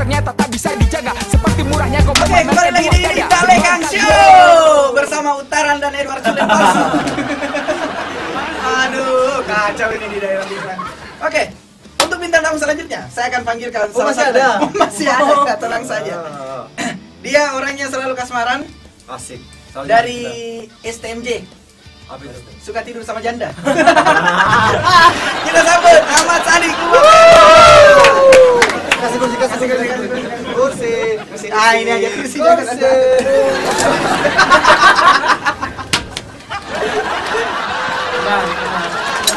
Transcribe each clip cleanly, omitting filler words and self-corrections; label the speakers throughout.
Speaker 1: ternyata tak bisa dijaga. Seperti murahnya kau.
Speaker 2: Oke, kembali lagi di Dalekang Show bersama Utaran dan Edward Sulen Palsu. Aduh, kacau ini di daerah kita. Oke, untuk bintang tamu selanjutnya, saya akan panggilkan
Speaker 3: masih ada?
Speaker 2: Masih ada, tenang saja. Dia orangnya selalu kasmaran.
Speaker 3: Asik.
Speaker 2: Dari STMJ.
Speaker 3: Apa itu?
Speaker 2: Suka tidur sama janda. Kita sambut Ahmad Sadik.
Speaker 3: Kasih kursi.
Speaker 2: Ah, ini aja kursi jangan ada.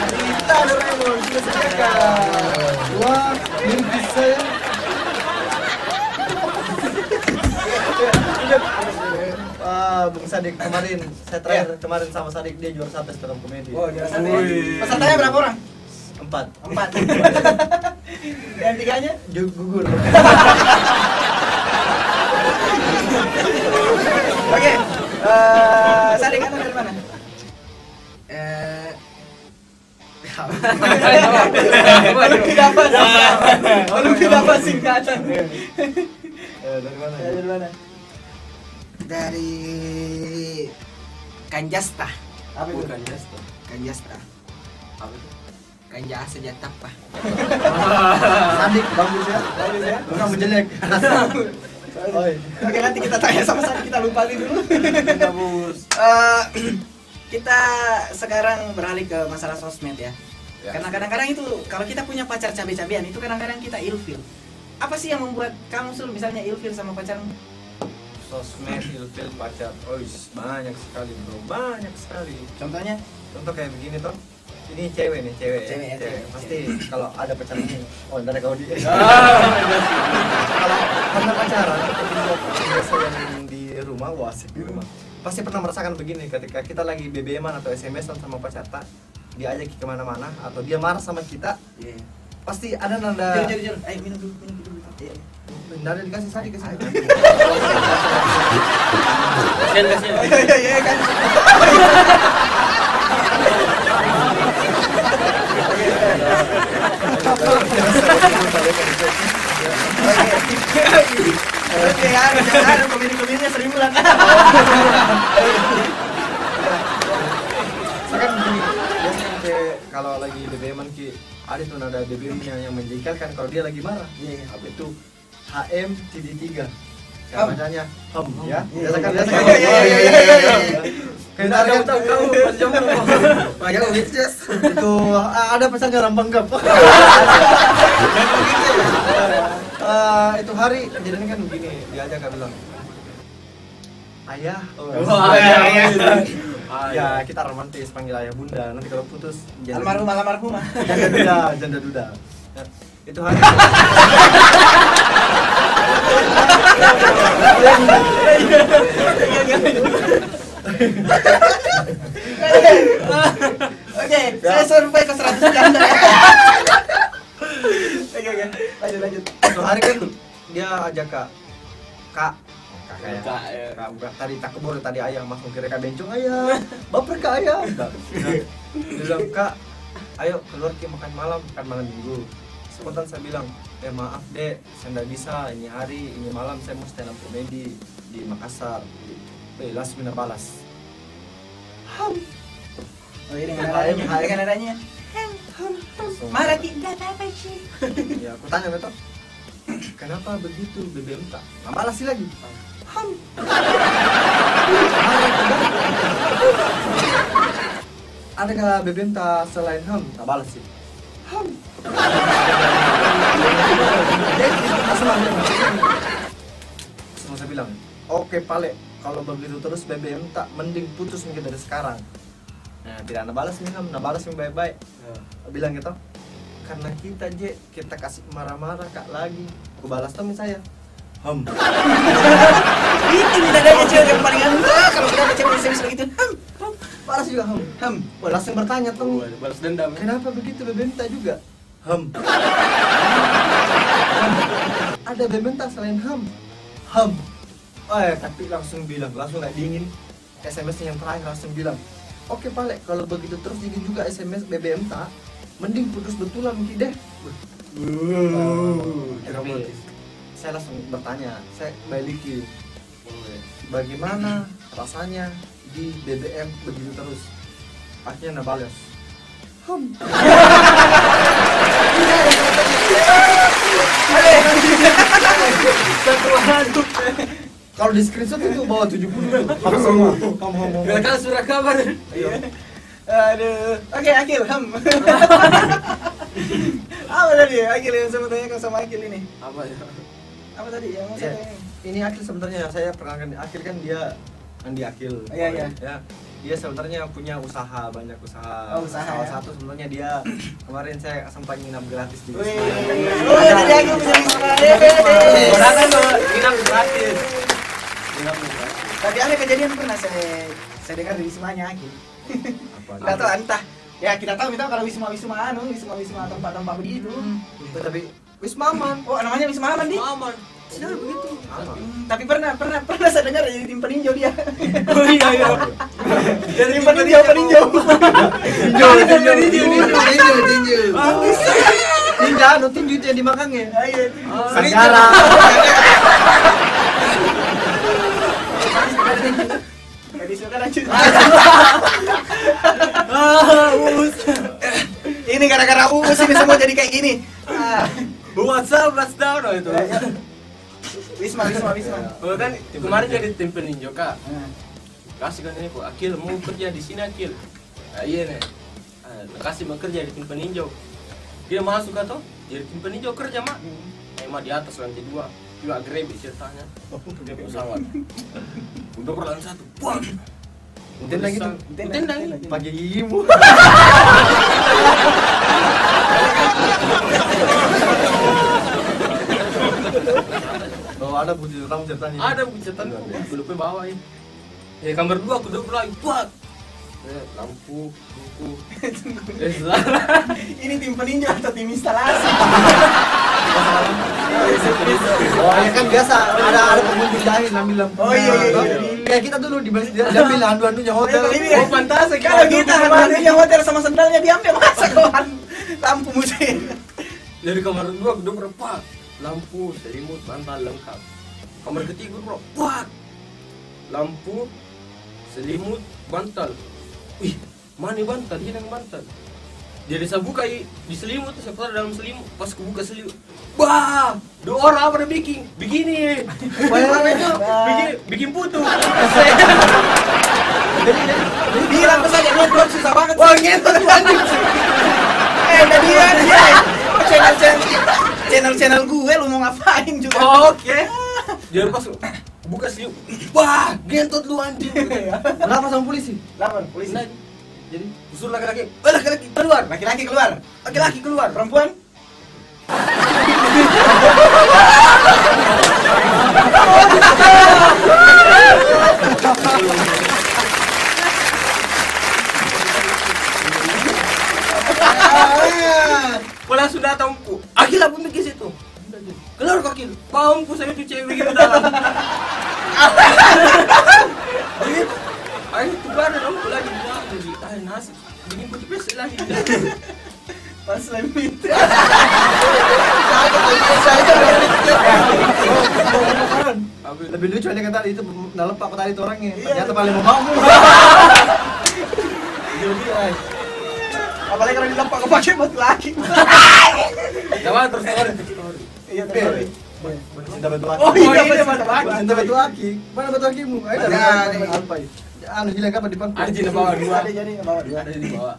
Speaker 3: Kita Doraemon sudah sediakan. Wah, mimpi saya. Bung Sadik kemarin, saya terakhir kemarin sama Sadik, dia juara 1 stand up komedi.
Speaker 2: Oh, juara 1. Pesertanya berapa orang?
Speaker 3: 4.
Speaker 2: Yang tiganya?
Speaker 3: Gugur.
Speaker 2: Oke, Sadik Anda dari mana? Belum dapat singkatan.
Speaker 3: Dari mana?
Speaker 2: Dari mana?
Speaker 4: Dari Kanjasta.
Speaker 2: Apa itu?
Speaker 4: Kanjasta.
Speaker 3: Apa itu?
Speaker 4: Kanja Sejatapa.
Speaker 3: Sadik bagus ya. Kamu jelek.
Speaker 2: Oke, nanti kita tanya sama Sadik, kita lupa dulu.
Speaker 3: Bagus.
Speaker 2: Kita sekarang beralih ke masalah sosmed ya. Karena kadang-kadang itu kalau kita punya pacar cabe-cabean itu kadang-kadang kita ilfil. Apa sih yang membuat kamu misalnya ilfil sama pacarmu?
Speaker 3: Sosmed, ilfil, pacar. Banyak sekali bro, banyak sekali.
Speaker 2: Contohnya?
Speaker 3: Contoh kayak begini toh. Ini cewek nih, cewek. Pasti kalau ada pacarnya. Oh, ntar kau di. Kalau pernah pacaran, biasa yang di rumah, asik di rumah. Pasti pernah merasakan begini ketika kita lagi BBM-an atau SMS-an sama pacar tak diajak kemana-mana atau dia marah sama kita. Pasti ada nanda.
Speaker 2: Jujur. Ayo minum dulu.
Speaker 3: Nggak ada dikasih Sadik ke saya.
Speaker 2: Kasihan. Iya kan. Oke, ada komedi-komedinya 1000 bulan.
Speaker 3: Sekarang begini, biasanya kayak kalau lagi BBM-an ki ada tuh nada BBM-nya yang menjengkelkan kalau dia lagi marah. Apa itu? HM TD3. Kayak bacanya ya. Biasa kan. Kayak ada tahu kamu pas jam banyak witches. Itu ada pesannya orang Bangkap. Itu hari kejadian kan begini, dia aja kan bilang ayah. Ya kita romantis panggil ayah bunda. Nanti kalau putus
Speaker 2: almarhumah.
Speaker 3: Janda duda. Itu hari.
Speaker 2: Oke, saya survei ke 100 janda ya. Oke, lanjut.
Speaker 3: Suatu hari kan dia ajak kak bukan tadi tak keburu tadi ayah masuk kira bencong ayah baper ke ayah. Dia bilang kak ayo keluar ke makan malam minggu. Spontan saya bilang maaf dek saya nggak bisa ini hari ini malam saya mau stand up komedi di Makassar. Langsung minta balas.
Speaker 2: Oh ini kan adanya. Marah tidak apa sih?
Speaker 3: Ya aku tanya betul. Kenapa begitu BBM tak? Nah, balas sih lagi. Adakah BBM tak selain tak balas sih? Semua saya bilang, oke Pale, kalau begitu terus BBM tak mending putus mungkin dari sekarang. Nah, tidak ada balas nih, balas yang baik-baik. Bilang gitu. Karena kita kasih marah-marah kak lagi. Aku balas temen saya.
Speaker 2: Itu tidak ada cewek yang paling kalau sudah ada cewek SMS begitu.
Speaker 3: Balas juga langsung bertanya tuh.
Speaker 5: Balas dendam.
Speaker 3: Kenapa begitu BBM tak juga? Ada BBM tak selain tapi langsung nggak dingin. SMS-nya yang terakhir langsung bilang, oke Pale, kalau begitu terus dingin juga SMS BBM tak, mending putus betulan mungkin deh. Tapi saya langsung bertanya, saya balikin, bagaimana rasanya di BBM begitu terus? Akhirnya nabalas. Kalau di screenshot itu bawa 70 kamu semua.
Speaker 5: Gak tahu surat kabar.
Speaker 2: Aduh. Oke, Akil, apa tadi Akil yang saya mau tanyakan sama Akil ini?
Speaker 5: Apa ya?
Speaker 2: Apa tadi yang mau saya tanyakan?
Speaker 3: Ini Akil sebenarnya saya perkenalkan Akil kan dia Andi Akil.
Speaker 2: Iya.
Speaker 3: Ya. Dia sebenarnya punya usaha, banyak usaha.
Speaker 2: Oh, usaha,
Speaker 3: Salah
Speaker 2: ya.
Speaker 3: satu sebenarnya dia kemarin saya sempat nginap gratis di
Speaker 2: Wih.
Speaker 3: Wisma.
Speaker 2: Oh, jadi Akil punya usaha.
Speaker 5: Orang kan nginap gratis. Nginap gratis.
Speaker 2: Tapi ada kejadian pernah saya dengar di wismanya Akil.
Speaker 3: Apa?
Speaker 2: Nggak tahu entah. Ya kita tahu kalau wisma tempat-tempat begitu.
Speaker 3: Tapi Wisma aman.
Speaker 2: Oh, namanya wisma aman di?
Speaker 5: Aman. Sudah begitu.
Speaker 3: Aman.
Speaker 2: Tapi pernah saya dengar jadi tim peninjau dia.
Speaker 5: Oh iya.
Speaker 2: Jadi tim peninjau.
Speaker 4: Tinju.
Speaker 3: Tinju itu yang dimakannya.
Speaker 2: Ayo.
Speaker 3: Sanggara.
Speaker 2: Jadi suka lanjut. Ini gara-gara Uus ini semua jadi kayak gini.
Speaker 5: WhatsApp down itu.
Speaker 2: Wisma.
Speaker 5: Oh kan kemarin jadi tim peninjau kak. Kasih kan ini kok Akil mau kerja di sini Akil. Ah, iya nih. Kasih mau kerja di tim peninjau. Dia masuk atau jadi tim peninjau kerja mak. Emang di atas lantai 2. Juga grebe ceritanya. Grebe pesawat. Udah perlan 1. Buang.
Speaker 3: Tendang itu.
Speaker 5: Tendang.
Speaker 3: Pakai gigimu. Oh, ada bukti tentang ceritanya.
Speaker 5: Ada bucetan aku lupa bawa ya. Ya kamar 2 aku duduk lagi buat. Lampu, buku. Salah.
Speaker 2: Ini tim peninjau atau tim instalasi?
Speaker 3: Oh, ya kan biasa ada pengunjung lain ambil lampu.
Speaker 2: Oh, iya.
Speaker 3: Kayak kita dulu dia ambil handu-handunya hotel.
Speaker 2: Ini
Speaker 5: pantas
Speaker 2: kalau kita handunya hotel sama sendalnya diambil masa kawan lampu musik.
Speaker 5: Dari kamar 2 aku duduk repak. Lampu, selimut, bantal lengkap. Kamar ketiga bro, buat. Lampu, selimut, bantal. Wih, mana bantal? Hilang bantal. Jadi saya buka di selimut, saya taruh dalam selimut. Pas aku buka selimut, wah, 2 orang apa udah bikin? Begini. Bikin putu.
Speaker 2: Bilang saja dia susah banget.
Speaker 5: Wah, gitu anjing.
Speaker 2: Channel gue lu mau ngapain juga?
Speaker 5: Oke. Dia pas buka selimut, wah, gentot lu anjing.
Speaker 3: Kenapa sama polisi?
Speaker 2: Lapor polisi.
Speaker 5: Nah, jadi usul laki-laki keluar.
Speaker 2: Laki-laki keluar.
Speaker 5: Laki-laki keluar.
Speaker 2: Perempuan?
Speaker 5: Pola sudah tahuku. Akil pun pergi situ. Keluar kok Akil. Paumku saya tuh cewek gitu dalam. Begitu. Ayo keluar dong lagi. Jadi nasi. Bikin putih pes lagi.
Speaker 2: Pas limit.
Speaker 3: Lebih lucu ada kata itu nalepak tadi itu orangnya. Ternyata paling mau.
Speaker 2: Apalagi kalau dilempak kepake buat laki.
Speaker 5: Coba terus story.
Speaker 2: Iya, tapi.
Speaker 3: Cinta batu aki.
Speaker 2: Oh iya, batu aki.
Speaker 3: Cinta batu aki. Mana batu akimu? Ayo apa? Anu hilang apa di pangku?
Speaker 5: Ada di bawah 2.
Speaker 2: Ada jadi bawa 2.
Speaker 5: Ada di bawah.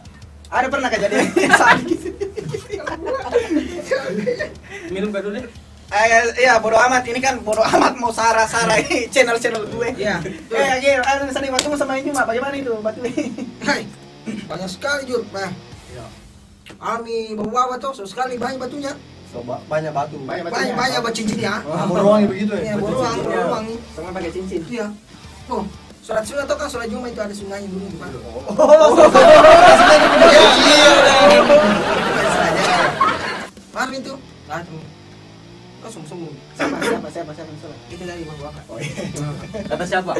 Speaker 2: Ada pernah kejadian sakit.
Speaker 5: Minum gak dulu deh.
Speaker 2: Iya, bodo amat. Ini kan bodo amat mau Sarah ini channel gue.
Speaker 4: Iya.
Speaker 2: Gil, ada sana batu sama ini mah. Bagaimana itu batu?
Speaker 4: Hai. Banyak sekali Jur. Nah,
Speaker 5: Iya.
Speaker 4: Ami bawa tuh sekali banyak batunya.
Speaker 3: Banyak batu.
Speaker 4: Banyak cincinnya.
Speaker 3: Borongi begitu
Speaker 4: Iya,
Speaker 3: ya.
Speaker 4: beruang.
Speaker 2: Semua pakai cincin.
Speaker 4: Itu ya. Oh, sholat sunat atau kan sholat Jumat itu ada sunnahnya dulu di mana? Maafin tuh. Datang. Oh, sungguh.
Speaker 2: Siapa salah?
Speaker 4: Itu dari Bang Waka.
Speaker 5: Kata siapa?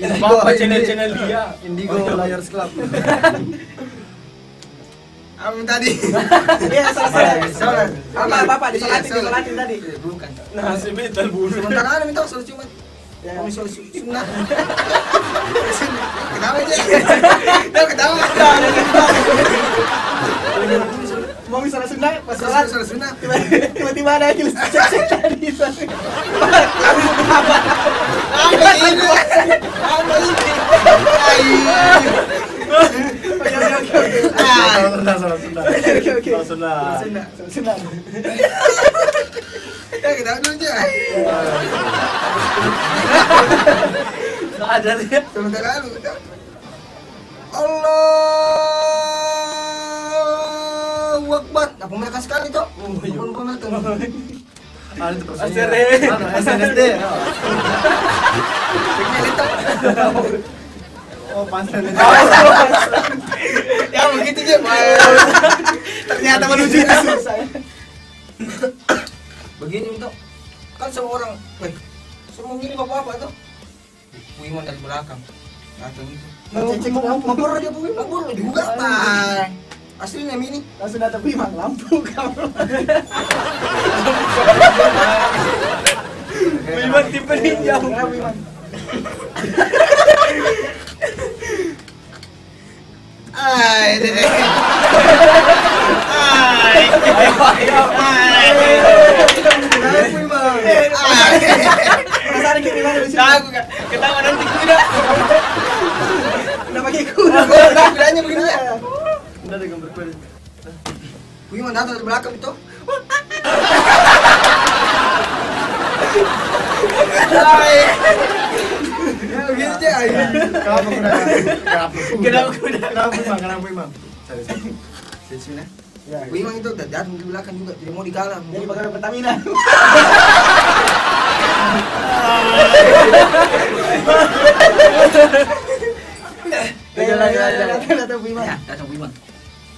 Speaker 5: Bapak channel dia.
Speaker 3: Indigo Liars Club.
Speaker 4: Amin tadi.
Speaker 2: Iya, salah.
Speaker 4: Salah.
Speaker 2: Bapak disolatin tadi.
Speaker 4: Bukan.
Speaker 5: Nah, si Betel bulu.
Speaker 4: Sementara ana minta sholat Jumat.
Speaker 2: Ya.
Speaker 4: Kami sholat sunnah. Kenapa aja? Dia ketawa.
Speaker 2: Mau misalnya Sunda pas
Speaker 4: Sholat
Speaker 2: sholat
Speaker 4: sunnah.
Speaker 2: tiba-tiba ada yang cek tadi.
Speaker 4: Apa ini? Apa ini?
Speaker 2: Oke.
Speaker 3: Sunnah.
Speaker 2: Sunda.
Speaker 4: Ya ketawa dulu aja.
Speaker 5: Sadar ya.
Speaker 4: Sebentar lalu. Allahu Akbar. Apa mereka sekali toh? Apa mereka?
Speaker 3: Ada itu
Speaker 5: SRD.
Speaker 3: SNSD. Oh, pansan.
Speaker 4: Ya begitu aja.
Speaker 2: Ternyata menuju
Speaker 4: Begini untuk kan semua orang, semua gini bapak-bapak tuh. Wiman dari belakang. Datang itu. Mabur aja Bu. Mabur juga, Pak. Aslinya mini.
Speaker 2: langsung datang Bimang lampu kamu.
Speaker 5: Bimang tipe ninja.
Speaker 2: Bimang.
Speaker 4: Ay,
Speaker 2: Penasaran gini mana di sini?
Speaker 4: Aku ketawa nanti kuda.
Speaker 2: Udah pakai kuda.
Speaker 4: Kudanya begini ya.
Speaker 3: Udah ada gambar kuda.
Speaker 4: Wiman datang dari belakang itu. Ya begini aja.
Speaker 3: Kenapa Imam? Sini.
Speaker 2: Ya.
Speaker 4: Wiman itu datang di belakang juga, tidak mau dikalah.
Speaker 2: Jadi pakai Pertamina. Datang Bimang.
Speaker 4: Ya, datang Wiman.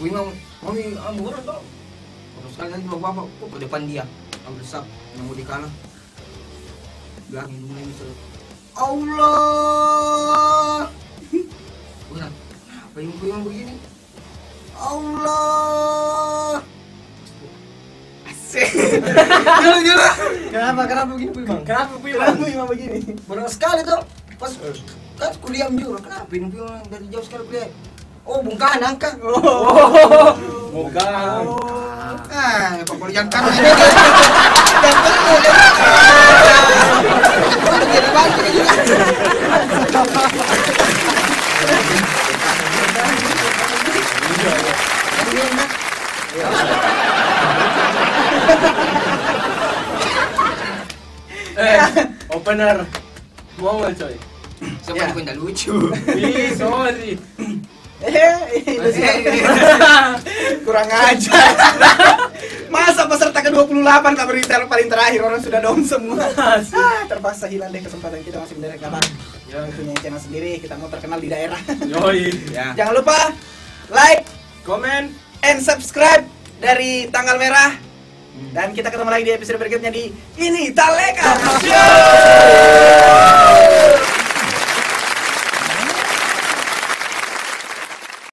Speaker 4: Wiman, mami ambil orang tau. Terus sekali nanti bapak ke depan dia, ambil sap, yang mau dikalah. Belakang dulu ini misal. Allah. Bukan. Kenapa Wiman begini? Allah. Asik. Jalan.
Speaker 3: Kenapa begini Imam?
Speaker 5: Kenapa
Speaker 2: Kenapa Bimang begini?
Speaker 4: Benar sekali tuh. Pas kan kuliah juga. Kenapa ini Wiman dari jauh sekali kuliah? Oh, bungkahan angka.
Speaker 5: Bukan.
Speaker 4: Ah, pokoknya yang kan ini. Jadi bantu juga.
Speaker 5: Opener. Mau nggak coy?
Speaker 4: Siapa yang tidak lucu?
Speaker 5: Ih, sorry.
Speaker 2: Itu sih. Kurang ajar. Masa peserta ke-28 kabar paling terakhir orang sudah down semua. Terpaksa hilang deh kesempatan kita masih menderek kabar. Yang punya channel sendiri, kita mau terkenal di daerah.
Speaker 5: Yoi.
Speaker 4: Ya.
Speaker 2: Jangan lupa like
Speaker 5: Komen.
Speaker 2: and subscribe dari Tanggal Merah. Dan kita ketemu lagi di episode berikutnya di Ini Taleka Show.